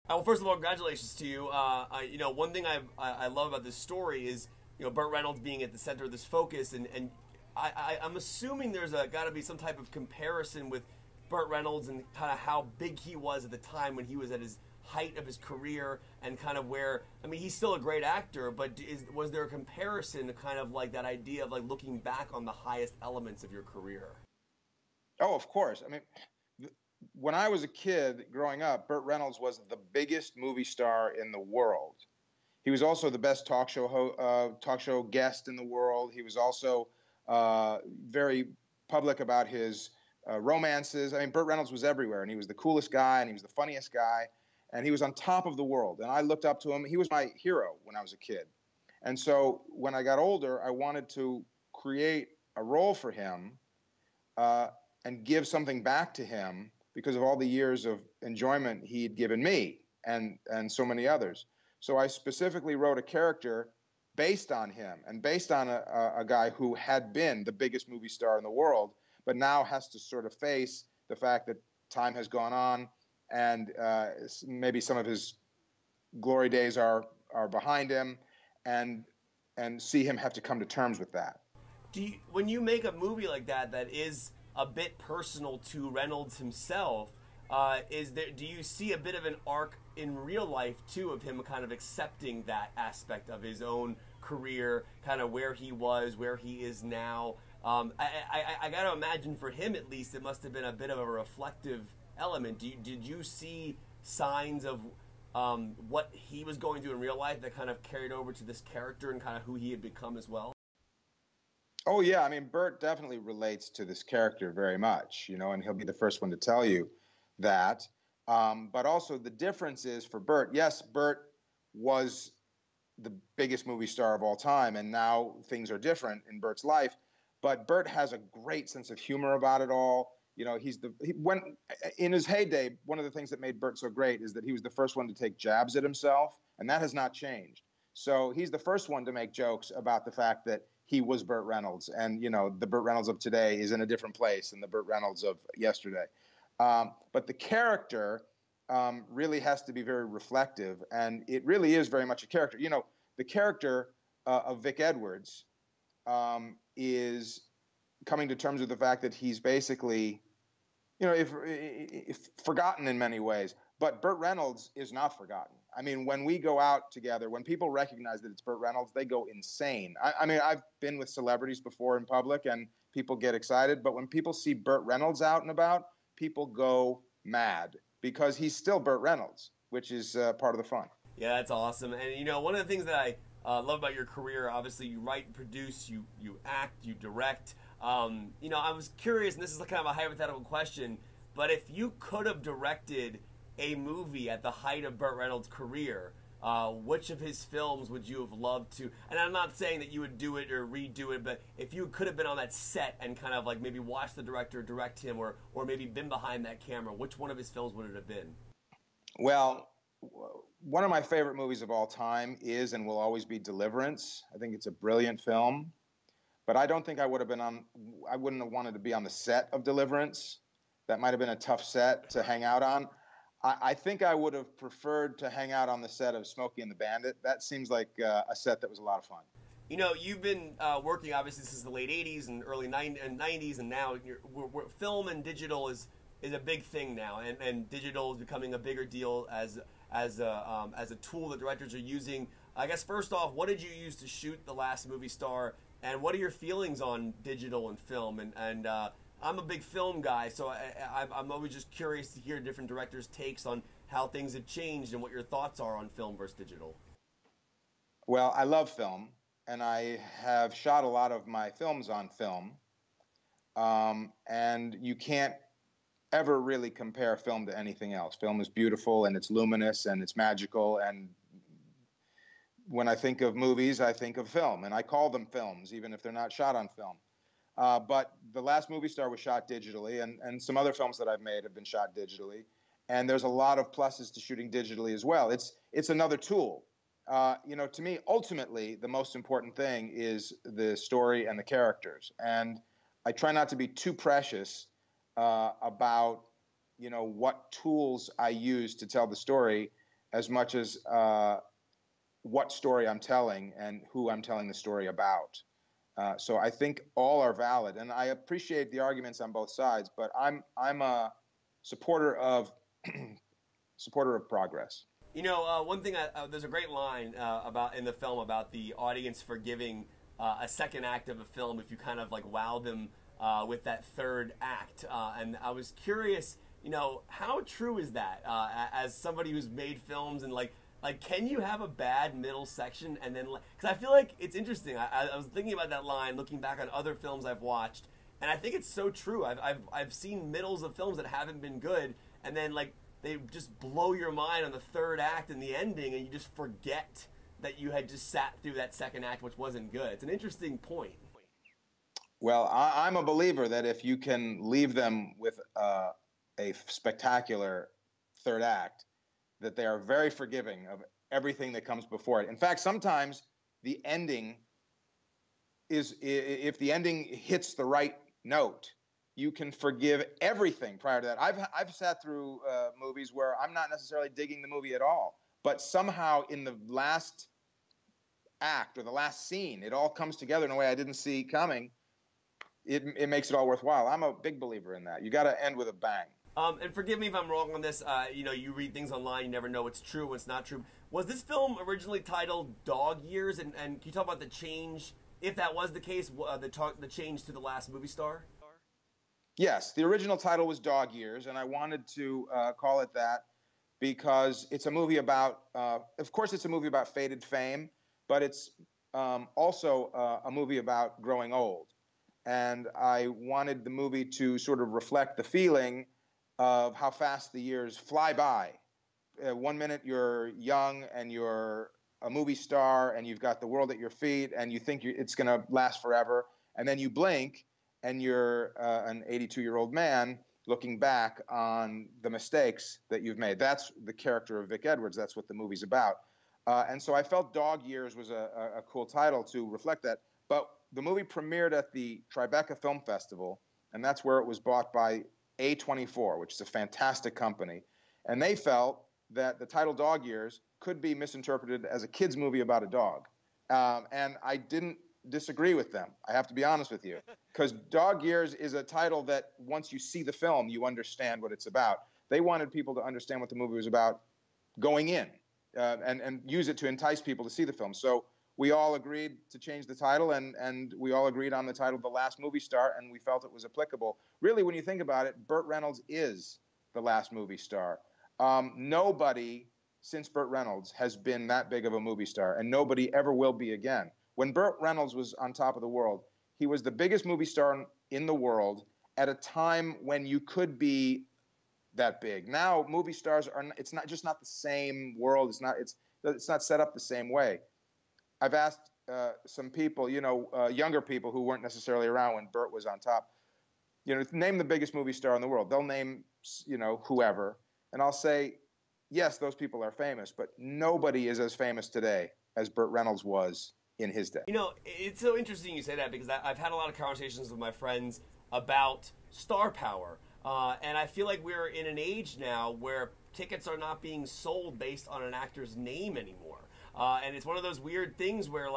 Well, first of all, congratulations to you. One thing I love about this story is Burt Reynolds being at the center of this focus, and I'm assuming there's got to be some type of comparison with Burt Reynolds and kind of how big he was at the time when he was at his height of his career, and kind of where, I mean, he's still a great actor, but was there a comparison to kind of like that idea of like looking back on the highest elements of your career? Oh, of course. I mean, when I was a kid growing up, Burt Reynolds was the biggest movie star in the world. He was also the best talk show guest in the world. He was also very public about his romances. I mean, Burt Reynolds was everywhere, and he was the coolest guy, and he was the funniest guy, and he was on top of the world. And I looked up to him. He was my hero when I was a kid. And so when I got older, I wanted to create a role for him and give something back to him, because of all the years of enjoyment he'd given me and so many others. So I specifically wrote a character based on him and based on a guy who had been the biggest movie star in the world, but now has to sort of face the fact that time has gone on, and maybe some of his glory days are behind him, and see him have to come to terms with that. When you make a movie like that is a bit personal to Reynolds himself, do you see a bit of an arc in real life too, of him kind of accepting that aspect of his own career, kind of where he was, where he is now? I got to imagine for him at least it must have been a bit of a reflective element. Did you see signs of what he was going through in real life that kind of carried over to this character and kind of who he had become as well? Oh, yeah. I mean, Burt definitely relates to this character very much, and he'll be the first one to tell you that. But also the difference is for Burt, yes, Burt was the biggest movie star of all time, and now things are different in Burt's life. But Burt has a great sense of humor about it all. When in his heyday, one of the things that made Burt so great is that he was the first one to take jabs at himself, and that has not changed. So he's the first one to make jokes about the fact that he was Burt Reynolds, and the Burt Reynolds of today is in a different place than the Burt Reynolds of yesterday. But the character really has to be very reflective, and it really is very much a character. The character of Vic Edwards is coming to terms with the fact that he's basically, if forgotten in many ways. But Burt Reynolds is not forgotten. I mean, when we go out together, when people recognize that it's Burt Reynolds, they go insane. I mean, I've been with celebrities before in public, and people get excited. But when people see Burt Reynolds out and about, people go mad, because he's still Burt Reynolds, which is part of the fun. Yeah, that's awesome. And, one of the things that I love about your career, obviously, you write, produce, you act, you direct. I was curious, and this is kind of a hypothetical question, but if you could have directed a movie at the height of Burt Reynolds' career, which of his films would you have loved to? And I'm not saying that you would do it or redo it, but if you could have been on that set and kind of like maybe watch the director direct him, or maybe been behind that camera, which one of his films would it have been? Well, one of my favorite movies of all time is and will always be Deliverance. I think it's a brilliant film, but I don't think I wouldn't have wanted to be on the set of Deliverance. That might have been a tough set to hang out on. I think I would have preferred to hang out on the set of Smokey and the Bandit. That seems like a set that was a lot of fun. You've been working, obviously, since the late 80s and early 90s, and now film and digital is a big thing now, and digital is becoming a bigger deal as a tool that directors are using. I guess, first off, what did you use to shoot The Last Movie Star, and what are your feelings on digital and film? And I'm a big film guy, so I'm always just curious to hear different directors' takes on how things have changed and what your thoughts are on film versus digital. Well, I love film, and I have shot a lot of my films on film, and you can't ever really compare film to anything else. Film is beautiful, and it's luminous, and it's magical, and when I think of movies, I think of film, and I call them films, even if they're not shot on film. But The Last Movie Star was shot digitally, and some other films that I've made have been shot digitally. And there's a lot of pluses to shooting digitally as well. It's another tool. To me, ultimately, the most important thing is the story and the characters. And I try not to be too precious about, what tools I use to tell the story. as much as what story I'm telling and who I'm telling the story about. So I think all are valid, and I appreciate the arguments on both sides. But I'm a supporter of progress. You know, one thing there's a great line about in the film about the audience forgiving a second act of a film if you kind of like wow them with that third act, and I was curious, you know, how true is that as somebody who's made films and like can you have a bad middle section and then because I feel like it's interesting. I was thinking about that line looking back on other films I've watched, and I think it's so true. I've seen middles of films that haven't been good, and then like they just blow your mind on the third act and the ending, and you just forget that you had just sat through that second act, which wasn't good. It's an interesting point. Well, I'm a believer that if you can leave them with a spectacular third act, that they are very forgiving of everything that comes before it. In fact, sometimes the ending is, if the ending hits the right note, you can forgive everything prior to that. I've sat through movies where I'm not necessarily digging the movie at all, but somehow in the last act or the last scene, it all comes together in a way I didn't see coming. It makes it all worthwhile. I'm a big believer in that. You got to end with a bang. And forgive me if I'm wrong on this. You know, you read things online, you never know what's true, what's not true. Was this film originally titled Dog Years? And can you talk about the change, if that was the case, the change to The Last Movie Star? Yes, the original title was Dog Years, and I wanted to call it that because it's a movie about, of course, it's a movie about faded fame, but it's also a movie about growing old. And I wanted the movie to sort of reflect the feeling of how fast the years fly by. 1 minute you're young and you're a movie star and you've got the world at your feet and you think it's going to last forever. And then you blink and you're an 82-year-old man looking back on the mistakes that you've made. That's the character of Vic Edwards. That's what the movie's about. And so I felt Dog Years was a cool title to reflect that. But the movie premiered at the Tribeca Film Festival, and that's where it was bought by A24, which is a fantastic company. And they felt that the title Dog Years could be misinterpreted as a kid's movie about a dog. And I didn't disagree with them, I have to be honest with you, because Dog Years is a title that once you see the film, you understand what it's about. They wanted people to understand what the movie was about going in and use it to entice people to see the film. So we all agreed to change the title, and we all agreed on the title The Last Movie Star, and we felt it was applicable. Really, when you think about it, Burt Reynolds is the last movie star. Nobody since Burt Reynolds has been that big of a movie star, and nobody ever will be again. When Burt Reynolds was on top of the world, he was the biggest movie star in the world at a time when you could be that big. Now, movie stars are, it's not just not the same world. It's not set up the same way. I've asked some people, younger people who weren't necessarily around when Burt was on top, name the biggest movie star in the world. They'll name, whoever. And I'll say, yes, those people are famous, but nobody is as famous today as Burt Reynolds was in his day. It's so interesting you say that because I've had a lot of conversations with my friends about star power. And I feel like we're in an age now where tickets are not being sold based on an actor's name anymore. And it's one of those weird things where,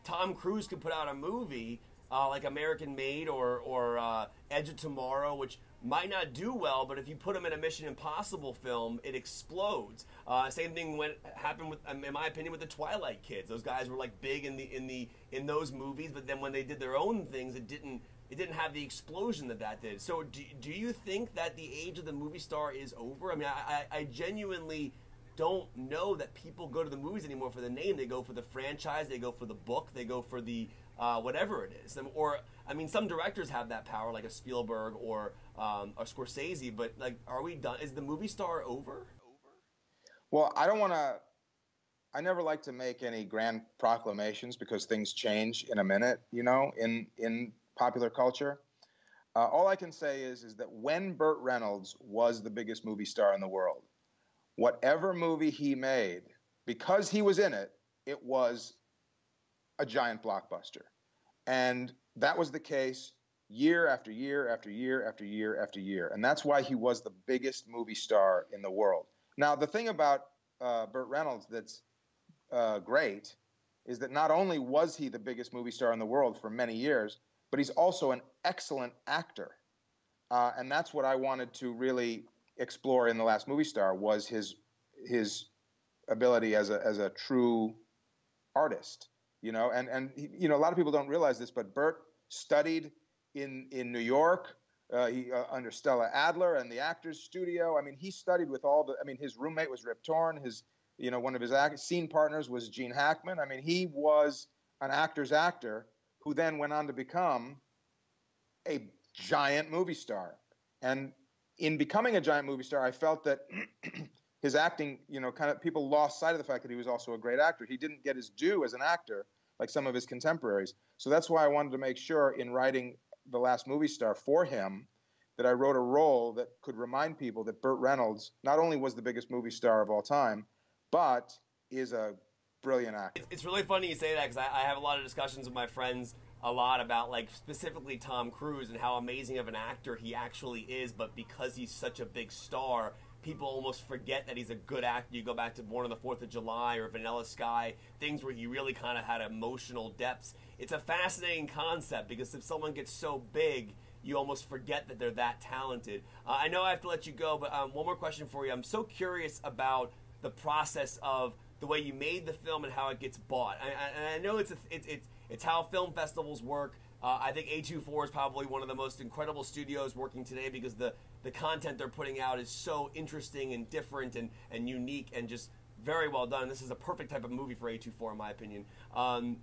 Tom Cruise could put out a movie like American Made or Edge of Tomorrow, which might not do well, but if you put him in a Mission Impossible film, it explodes. Same thing happened with, in my opinion, with the Twilight kids. Those guys were big in those movies, but then when they did their own things, it didn't have the explosion that did. So do you think that the age of the movie star is over? I mean, I genuinely don't know that people go to the movies anymore for the name. They go for the franchise, they go for the book, they go for the whatever it is. Or, I mean, some directors have that power, like a Spielberg or Scorsese, but are we done? Is the movie star over? Well, I never like to make any grand proclamations because things change in a minute, in popular culture. All I can say is that when Burt Reynolds was the biggest movie star in the world, whatever movie he made, because he was in it, it was a giant blockbuster. And that was the case year after year after year after year after year. And that's why he was the biggest movie star in the world. Now, the thing about Burt Reynolds that's great is that not only was he the biggest movie star in the world for many years, but he's also an excellent actor. And that's what I wanted to really explore in The Last Movie Star, was his ability as a true artist. And a lot of people don't realize this, but Burt studied in New York. Under Stella Adler and the Actors Studio. I mean, he studied with his roommate was Rip Torn. One of his scene partners was Gene Hackman. I mean, he was an actor's actor who then went on to become a giant movie star. And in becoming a giant movie star, I felt that his acting, kind of people lost sight of the fact that he was also a great actor. He didn't get his due as an actor like some of his contemporaries. So that's why I wanted to make sure in writing The Last Movie Star for him that I wrote a role that could remind people that Burt Reynolds not only was the biggest movie star of all time, but is a brilliant actor. It's really funny you say that, because I have a lot of discussions with my friends a lot about, like, specifically Tom Cruise and how amazing of an actor he actually is, but because he's such a big star, people almost forget that he's a good actor. You go back to Born on the 4th of July or Vanilla Sky, things where he really kind of had emotional depths. It's a fascinating concept, because if someone gets so big, you almost forget that they're that talented. I know I have to let you go, but one more question for you. I'm so curious about the process of the way you made the film and how it gets bought. And I know it's how film festivals work. I think A24 is probably one of the most incredible studios working today, because the content they're putting out is so interesting and different and unique and just very well done. This is a perfect type of movie for A24, in my opinion.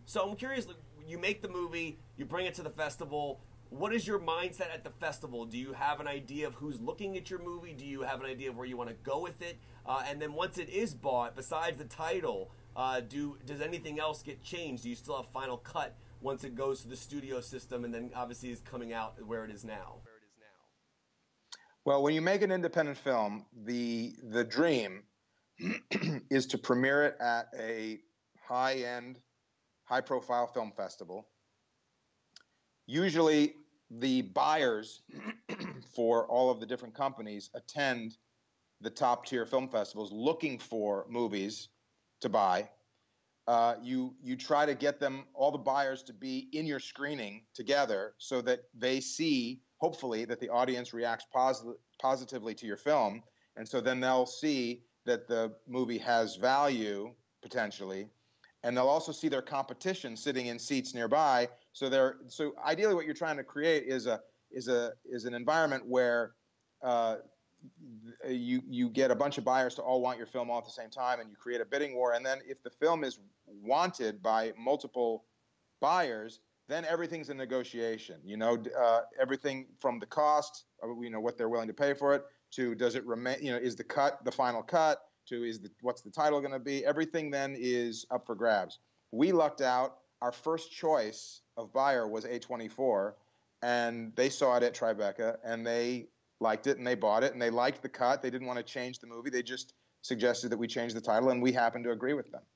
So I'm curious, you make the movie, you bring it to the festival. What is your mindset at the festival? Do you have an idea of who's looking at your movie? Do you have an idea of where you want to go with it? And then once it is bought, besides the title, does anything else get changed? Do you still have final cut once it goes to the studio system and then obviously is coming out where it is now? Well, when you make an independent film, the dream is to premiere it at a high-end, high-profile film festival. Usually, the buyers for all of the different companies attend the top-tier film festivals looking for movies to buy. You try to get them, all the buyers, to be in your screening together so that they see, hopefully, that the audience reacts positively to your film. And so then they'll see that the movie has value, potentially. And they'll also see their competition sitting in seats nearby. So ideally, what you're trying to create is an environment where you get a bunch of buyers to all want your film all at the same time, and you create a bidding war. And then if the film is wanted by multiple buyers, then everything's a negotiation. Everything from the cost, what they're willing to pay for it, to does it remain, is the cut the final cut, to what's the title going to be. Everything then is up for grabs. We lucked out. Our first choice of buyer was A24, and they saw it at Tribeca, and they liked it, and they bought it, and they liked the cut. They didn't want to change the movie. They just suggested that we change the title, and we happened to agree with them.